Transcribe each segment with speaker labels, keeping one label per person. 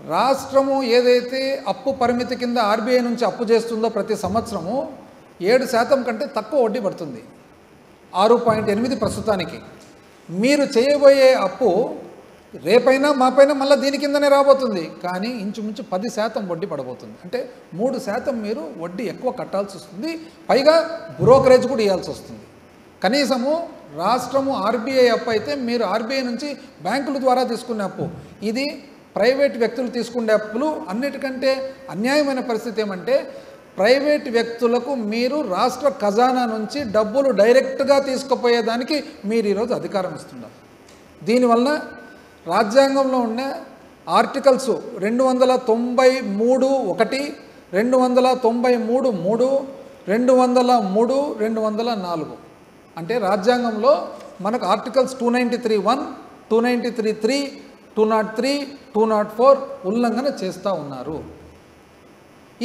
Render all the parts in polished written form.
Speaker 1: రాష్ట్రము ఏదైతే అప్పు పరిమితి కింద ఆర్బీఐ నుంచి అప్పు చేస్తుందో ప్రతి సంవత్సరము 7% కంటే తక్కువ వడ్డీ పడుతుంది. 6.8 ప్రస్తుతానికి. మీరు చేయబోయే అప్పు రేపైనా మాపైనా మళ్ళీ దీని కిందనే రాబోతుంది. కానీ ఇంచుమించు 10% వడ్డీ పడబోతుంది. అంటే 3% మీరు వడ్డీ ఎక్కువ కట్టాల్సి వస్తుంది. పైగా బ్రోకరేజ్ కూడా ఇవ్వాల్సి వస్తుంది. కనీసము రాష్ట్రము ఆర్బీఐ అప్పు అయితే మీరు ఆర్బీఐ నుంచి బ్యాంకుల ద్వారా తీసుకునే అప్పు, ఇది ప్రైవేట్ వ్యక్తులు తీసుకునే అప్పులు అన్నిటికంటే అన్యాయమైన పరిస్థితి ఏమంటే ప్రైవేట్ వ్యక్తులకు మీరు రాష్ట్ర ఖజానా నుంచి డబ్బులు డైరెక్ట్గా తీసుకుపోయేదానికి మీరు ఈరోజు అధికారం ఇస్తున్నారు. దీనివల్ల రాజ్యాంగంలో ఉన్న ఆర్టికల్స్ 293(1), 293(3), 203, 204 అంటే రాజ్యాంగంలో మనకు ఆర్టికల్స్ 293(1), 293(3), 203, 204 ఉల్లంఘన చేస్తూ ఉన్నారు.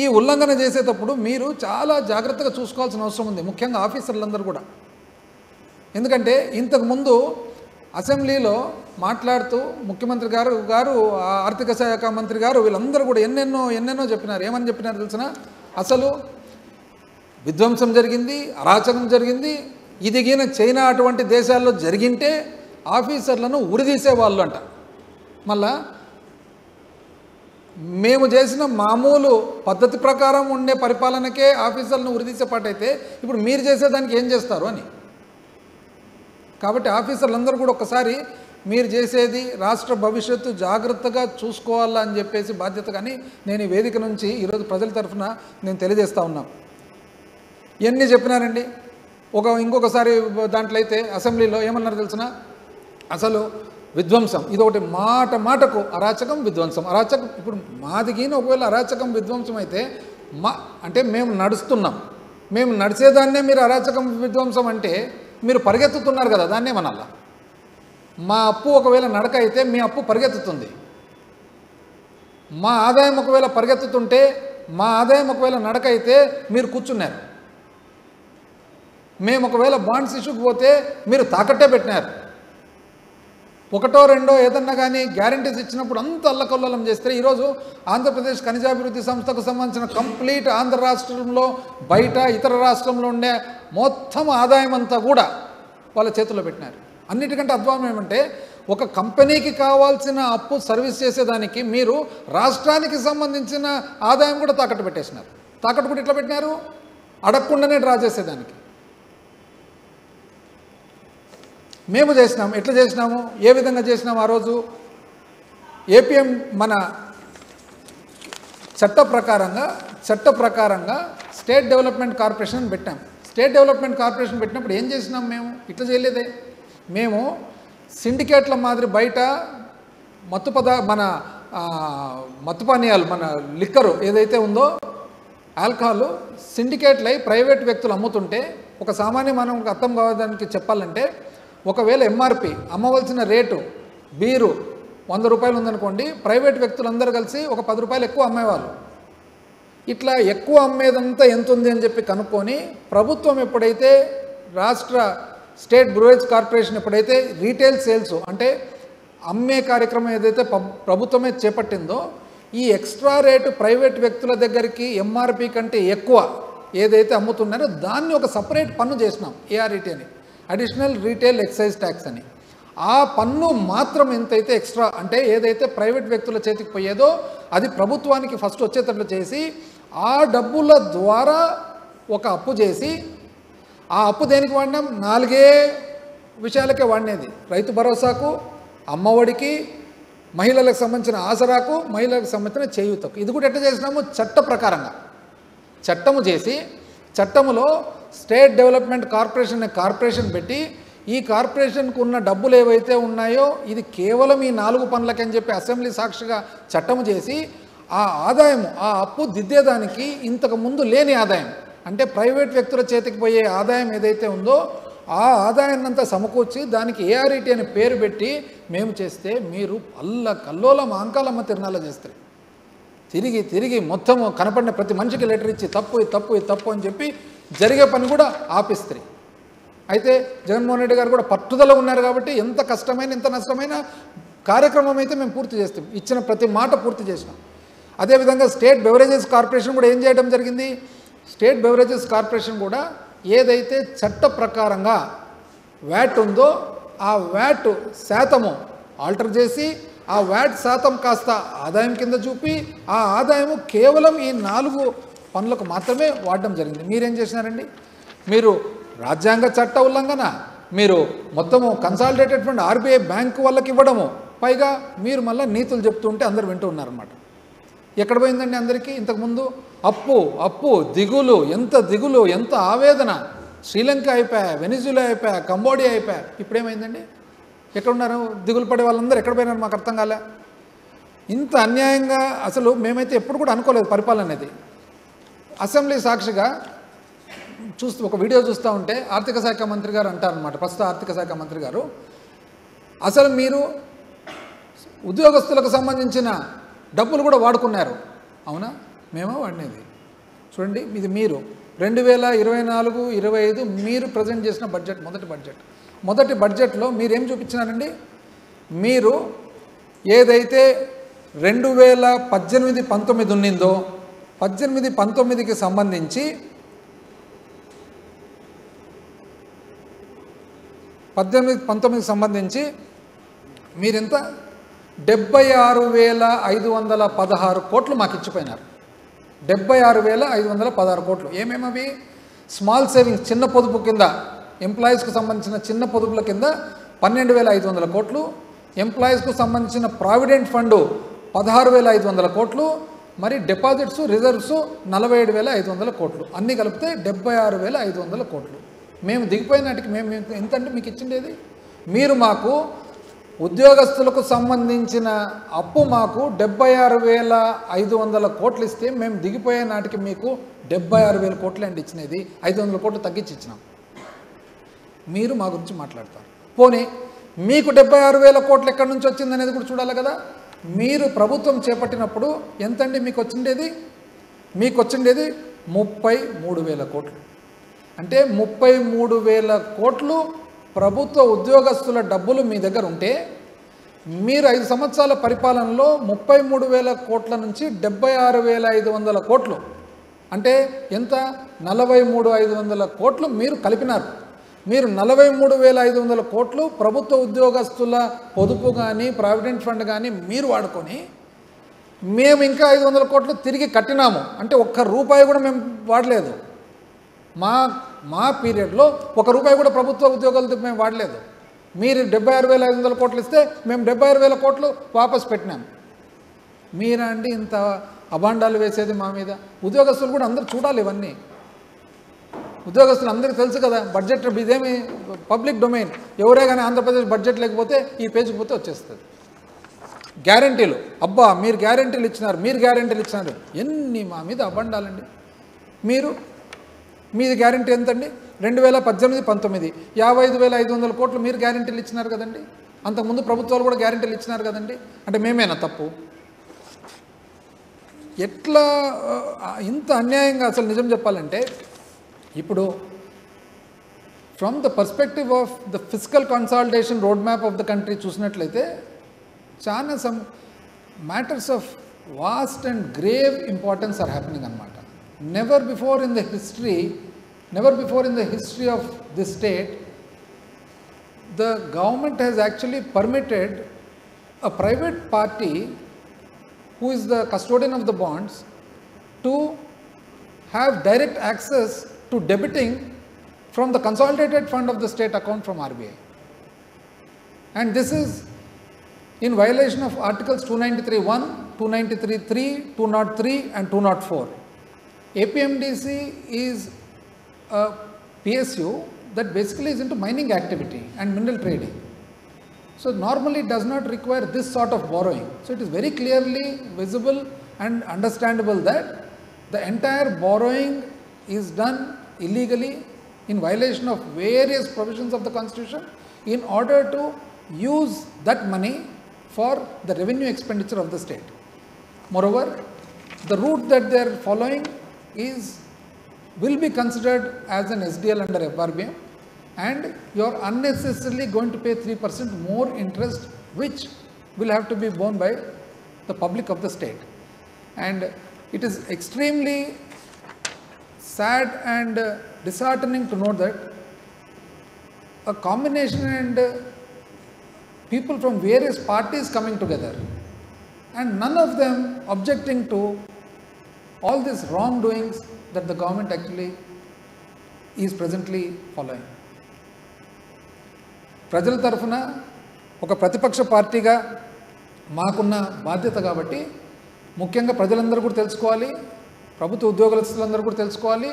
Speaker 1: ఈ ఉల్లంఘన చేసేటప్పుడు మీరు చాలా జాగ్రత్తగా చూసుకోవాల్సిన అవసరం ఉంది, ముఖ్యంగా ఆఫీసర్లందరూ కూడా. ఎందుకంటే ఇంతకుముందు అసెంబ్లీలో మాట్లాడుతూ ముఖ్యమంత్రి గారు ఆర్థిక శాఖ మంత్రి గారు వీళ్ళందరూ కూడా ఎన్నెన్నో చెప్పినారు. ఏమని చెప్పినారు తెలిసిన? అసలు విధ్వంసం జరిగింది, అరాచకం జరిగింది, ఇదిగిన చైనా అటువంటి దేశాల్లో జరిగింటే ఆఫీసర్లను ఉరిదీసేవాళ్ళు అంట. మళ్ళా మేము చేసిన మామూలు పద్ధతి ప్రకారం ఉండే పరిపాలనకే ఆఫీసర్లను ఉరిదీసే పాటైతే ఇప్పుడు మీరు చేసేదానికి ఏం చేస్తారు అని. కాబట్టి ఆఫీసర్లందరూ కూడా ఒకసారి మీరు చేసేది రాష్ట్ర భవిష్యత్తు జాగ్రత్తగా చూసుకోవాలా అని చెప్పేసి బాధ్యత. కానీ నేను ఈ వేదిక నుంచి ఈరోజు ప్రజల తరఫున నేను తెలియజేస్తూ ఉన్నాను. ఇవన్నీ చెప్పినారండి. ఇంకొకసారి దాంట్లో అయితే అసెంబ్లీలో ఏమన్నారు తెలిసిన? అసలు విధ్వంసం ఇదొకటి మాటకు అరాచకం, విధ్వంసం, అరాచకం. ఇప్పుడు మాదిగిన ఒకవేళ అరాచకం, విధ్వంసం అయితే అంటే మేము నడుస్తున్నాం, మేము నడిచేదాన్నే మీరు అరాచకం, విధ్వంసం అంటే మీరు పరిగెత్తుతున్నారు కదా, దాన్నే మనాలా. మా అప్పు ఒకవేళ నడక అయితే మీ అప్పు పరిగెత్తుతుంది. మా ఆదాయం ఒకవేళ పరిగెత్తుతుంటే మా ఆదాయం ఒకవేళ నడక అయితే మీరు కూర్చున్నారు. మేము ఒకవేళ బాండ్స్ ఇష్యూకి పోతే మీరు తాకట్టే పెట్టినారు. ఒకటో రెండో ఏదన్నా కానీ గ్యారంటీస్ ఇచ్చినప్పుడు అంత అల్లకల్లోలం చేస్తే ఈరోజు ఆంధ్రప్రదేశ్ ఖనిజాభివృద్ధి సంస్థకు సంబంధించిన కంప్లీట్ ఆంధ్ర రాష్ట్రంలో బయట ఇతర రాష్ట్రంలో ఉండే మొత్తం ఆదాయం అంతా కూడా వాళ్ళ చేతుల్లో పెట్టినారు. అన్నిటికంటే అధ్వానం ఏమంటే ఒక కంపెనీకి కావాల్సిన అప్పు సర్వీస్ చేసేదానికి మీరు రాష్ట్రానికి సంబంధించిన ఆదాయం కూడా తాకట్టు పెట్టేసినారు. తాకట్టు కూడా ఇట్లా పెట్టినారు, అడగకుండానే డ్రా చేసేదానికి. మేము చేసినాము. ఎట్లా చేసినాము, ఏ విధంగా చేసినాము? ఆ రోజు ఏపీఎం మన చట్ట ప్రకారంగా స్టేట్ డెవలప్మెంట్ కార్పొరేషన్ పెట్టాం. స్టేట్ డెవలప్మెంట్ కార్పొరేషన్ పెట్టినప్పుడు ఏం చేసినాం? మేము ఇట్లా చేయలేదే. మేము సిండికేట్ల మాదిరి బయట మత్తు పానీయాలు, మన లిక్కరు ఏదైతే ఉందో ఆల్కహాల్ సిండికేట్లు అయి ప్రైవేట్ వ్యక్తులు అమ్ముతుంటే ఒక సామాన్య మానవునికి అర్థం కావడానికి చెప్పాలంటే ఒకవేళ ఎంఆర్పి అమ్మవలసిన రేటు బీరు 100 రూపాయలు ఉందనుకోండి, ప్రైవేట్ వ్యక్తులందరూ కలిసి ఒక 10 రూపాయలు ఎక్కువ అమ్మేవాళ్ళు. ఇట్లా ఎక్కువ అమ్మేదంతా ఎంత ఉంది అని చెప్పి కనుక్కొని ప్రభుత్వం ఎప్పుడైతే స్టేట్ బ్రూవేజ్ కార్పొరేషన్ ఎప్పుడైతే రీటైల్ సేల్స్ అంటే అమ్మే కార్యక్రమం ఏదైతే ప్రభుత్వమే చేపట్టిందో ఈ ఎక్స్ట్రా రేటు ప్రైవేట్ వ్యక్తుల దగ్గరికి ఎంఆర్పి కంటే ఎక్కువ ఏదైతే అమ్ముతున్నారో దాన్ని ఒక సపరేట్ పన్ను చేసినాం, ఏఆర్ఈటీ అని, అడిషనల్ రీటైల్ ఎక్సైజ్ ట్యాక్స్ అని. ఆ పన్ను మాత్రం ఎంతైతే ఎక్స్ట్రా అంటే ఏదైతే ప్రైవేట్ వ్యక్తుల చేతికి పోయేదో అది ప్రభుత్వానికి ఫస్ట్ వచ్చేటట్లు చేసి ఆ డబ్బుల ద్వారా ఒక అప్పు చేసి ఆ అప్పు దేనికి వాడినాం? 4 విషయాలకే వాడినేది. రైతు భరోసాకు, అమ్మఒడికి, మహిళలకు సంబంధించిన ఆసరాకు, మహిళలకు సంబంధించిన చేయూతకు. ఇది కూడా ఎట్లా చేసినాము? చట్ట ప్రకారంగా చట్టము చేసి చట్టములో స్టేట్ డెవలప్మెంట్ కార్పొరేషన్ పెట్టి ఈ కార్పొరేషన్కు ఉన్న డబ్బులు ఏవైతే ఉన్నాయో ఇది కేవలం ఈ 4 పనులకని చెప్పి అసెంబ్లీ సాక్షిగా చట్టము చేసి ఆ ఆదాయము ఆ అప్పు దిద్దేదానికి ఇంతకు ముందు లేని ఆదాయం అంటే ప్రైవేట్ వ్యక్తుల చేతికి పోయే ఆదాయం ఏదైతే ఉందో ఆ ఆదాయాన్ని అంతా సమకూర్చి దానికి ఏఆర్ఈటీ అని పేరు పెట్టి మేము చేస్తే మీరు కల్లోలం ఆంకాలమ్మ తిరణాల చేస్తారు. తిరిగి మొత్తము కనపడిన ప్రతి మనిషికి లెటర్ ఇచ్చి తప్పు అని చెప్పి జరిగే పని కూడా ఆపిస్తారు. అయితే జగన్మోహన్ రెడ్డి గారు కూడా పట్టుదల ఉన్నారు కాబట్టి ఎంత కష్టమైన ఎంత నష్టమైనా కార్యక్రమం అయితే మేము పూర్తి చేస్తాం, ఇచ్చిన ప్రతి మాట పూర్తి చేసినాం. అదేవిధంగా స్టేట్ బెవరేజెస్ కార్పొరేషన్ కూడా ఏం చేయడం జరిగింది, స్టేట్ బెవరేజెస్ కార్పొరేషన్ కూడా ఏదైతే చట్ట ప్రకారంగా వ్యాట్ ఉందో ఆ వ్యాట్ శాతము ఆల్టర్ చేసి ఆ వ్యాట్ శాతం కాస్త ఆదాయం కింద చూపి ఆ ఆదాయము కేవలం ఈ 4 పనులకు మాత్రమే వాడడం జరిగింది. మీరేం చేసినారండి, మీరు రాజ్యాంగ చట్ట ఉల్లంఘన, మీరు మొత్తము కన్సాలిడేటెడ్ ఫండ్ ఆర్బీఐ బ్యాంకు వాళ్ళకి ఇవ్వడము, పైగా మీరు మళ్ళీ నీతులు చెప్తుంటే అందరు వింటూ ఉన్నారన్నమాట. ఎక్కడ పోయిందండి అందరికీ? ఇంతకుముందు అప్పు అప్పు దిగులు, ఎంత ఆవేదన. శ్రీలంక అయిపోయా, వెనిజులా అయిపోయా, కంబోడియా అయిపోయా, ఇప్పుడేమైందండి? ఎక్కడున్నారు దిగులు పడే వాళ్ళందరూ? ఎక్కడ పోయినారు? మాకు అర్థం కాలే. ఇంత అన్యాయంగా అసలు మేమైతే ఎప్పుడు కూడా అనుకోలేదు పరిపాలన అనేది. అసెంబ్లీ సాక్షిగా ఒక వీడియో చూస్తూ ఉంటే ఆర్థిక శాఖ మంత్రి గారు అంటారనమాట, ప్రస్తుత ఆర్థిక శాఖ మంత్రి గారు, అసలు మీరు ఉద్యోగస్తులకు సంబంధించిన డబ్బులు కూడా వాడుకున్నారు. అవునా? మేమో వాడినది. చూడండి, ఇది మీరు 2024-25 మీరు ప్రజెంట్ చేసిన బడ్జెట్, మొదటి బడ్జెట్లో మీరేం చూపించినారండి? మీరు ఏదైతే 2018-19 ఉన్నిందో 18-19కి సంబంధించి 18-19కి సంబంధించి మీరింత 76,516 కోట్లు మాకు ఇచ్చిపోయినారు. 76,516 కోట్లు. ఏమేమవి? స్మాల్ సేవింగ్స్, చిన్న పొదుపు కింద, ఎంప్లాయీస్కు సంబంధించిన చిన్న పొదుపుల కింద 12,500 కోట్లు, ఎంప్లాయీస్కు సంబంధించిన ప్రావిడెంట్ ఫండ్ 16,500 కోట్లు, మరి డిపాజిట్స్ రిజర్వ్స్ 47,500 కోట్లు, అన్నీ కలిపితే 76,500 కోట్లు. మేము దిగిపోయినట్టుకి మేము ఎంతంటే మీకు ఇచ్చిండేది? మీరు మాకు ఉద్యోగస్తులకు సంబంధించిన అప్పు మాకు 76,500 కోట్లు ఇస్తే మేము దిగిపోయే నాటికి మీకు 76,000 కోట్లు అండి ఇచ్చినది. 500 కోట్లు తగ్గించి ఇచ్చినాం. మీరు మా గురించి మాట్లాడతారు. పోనీ మీకు 76,000 కోట్లు ఎక్కడి నుంచి వచ్చిందనేది కూడా చూడాలి కదా. మీరు ప్రభుత్వం చేపట్టినప్పుడు ఎంతండి మీకు వచ్చిండేది? మీకు వచ్చిండేది 33,000 కోట్లు. అంటే 33,000 కోట్లు ప్రభుత్వ ఉద్యోగస్తుల డబ్బులు మీ దగ్గర ఉంటే మీరు 5 సంవత్సరాల పరిపాలనలో 33,000 కోట్ల నుంచి 76,500 కోట్లు, అంటే ఎంత? 43,500 కోట్లు మీరు కలిపినారు. మీరు 43,500 కోట్లు ప్రభుత్వ ఉద్యోగస్తుల పొదుపు కానీ ప్రావిడెంట్ ఫండ్ కానీ మీరు వాడుకొని మేము ఇంకా 500 కోట్లు తిరిగి కట్టినాము. అంటే ఒక్క రూపాయి కూడా మేము వాడలేదు. మా పీరియడ్లో ₹1 కూడా ప్రభుత్వ ఉద్యోగాలతో మేము వాడలేదు. మీరు 76,500 కోట్లు ఇస్తే మేము 76,000 కోట్లు వాపస్ పెట్టినాం. మీరా అండి ఇంత అభాండాలు వేసేది మా మీద? ఉద్యోగస్తులు కూడా అందరూ చూడాలి ఇవన్నీ. ఉద్యోగస్తులు అందరికీ తెలుసు కదా, బడ్జెట్ ఇదేమి పబ్లిక్ డొమైన్. ఎవరే కానీ ఆంధ్రప్రదేశ్ బడ్జెట్ లేకపోతే ఈ పేజీకి పోతే వచ్చేస్తుంది. గ్యారంటీలు, అబ్బా మీరు గ్యారంటీలు ఇచ్చినారు, ఎన్ని మా మీద అభాండాలండి. మీది గ్యారంటీ ఎంతండి? 2018-19 55,500 కోట్లు మీరు గ్యారంటీలు ఇచ్చినారు కదండి. అంతకుముందు ప్రభుత్వాలు కూడా గ్యారంటీలు ఇచ్చినారు కదండి. అంటే మేమేనా తప్పు? ఎట్లా ఇంత అన్యాయంగా? అసలు నిజం చెప్పాలంటే ఇప్పుడు from the perspective of the physical consolidation road map of the country చూసినట్లయితే చాలా some matters of vast and grave importance are happening అన్నమాట. Never before in the history of this state, the government has actually permitted a private party who is the custodian of the bonds to have direct access to debiting from the consolidated fund of the state account from RBI. And this is in violation of Articles 293(1), 293(3), 203 and 204. APMDC is a PSU that basically is into mining activity and mineral trading. So normally it does not require this sort of borrowing. So it is very clearly visible and understandable that the entire borrowing is done illegally in violation of various provisions of the Constitution in order to use that money for the revenue expenditure of the state. Moreover, the route that they are following will be considered as an SDL under FRBM, and you are unnecessarily going to pay 3% more interest, which will have to be borne by the public of the state. And it is extremely sad and disheartening to know that a combination and people from various parties coming together and none of them objecting to all these wrongdoings that the government actually is presently following. ప్రజల తరఫున ఒక ప్రతిపక్ష పార్టీగా మాకున్న బాధ్యత కాబట్టి ముఖ్యంగా ప్రజలందరూ కూడా తెలుసుకోవాలి, ప్రభుత్వ ఉద్యోగస్తులందరూ కూడా తెలుసుకోవాలి,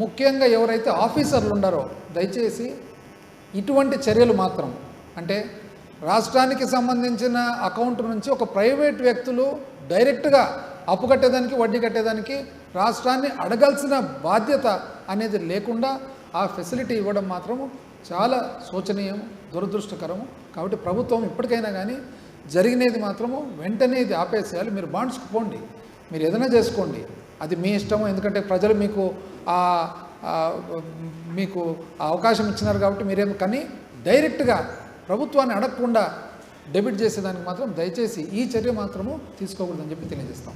Speaker 1: ముఖ్యంగా ఎవరైతే ఆఫీసర్లు ఉన్నారో దయచేసి ఇటువంటి చర్యలు మాత్రం అంటే రాష్ట్రానికి సంబంధించిన అకౌంట్ నుంచి ఒక ప్రైవేట్ వ్యక్తులు డైరెక్ట్గా అప్పు కట్టేదానికి వడ్డీ కట్టేదానికి రాష్ట్రాన్ని అడగాల్సిన బాధ్యత అనేది లేకుండా ఆ ఫెసిలిటీ ఇవ్వడం మాత్రము చాలా శోచనీయం, దురదృష్టకరము. కాబట్టి ప్రభుత్వం ఇప్పటికైనా కానీ జరిగినది మాత్రము వెంటనే ఇది ఆపేసేయాలి. మీరు బాండ్స్కి పోండి, మీరు ఏదైనా చేసుకోండి, అది మీ ఇష్టము. ఎందుకంటే ప్రజలు మీకు అవకాశం ఇచ్చినారు కాబట్టి మీరేం, కానీ డైరెక్ట్గా ప్రభుత్వాన్ని అడగకుండా డెబిట్ చేసేదానికి మాత్రం దయచేసి ఈ చర్య మాత్రము తీసుకోకూడదని చెప్పి తెలియజేస్తాం.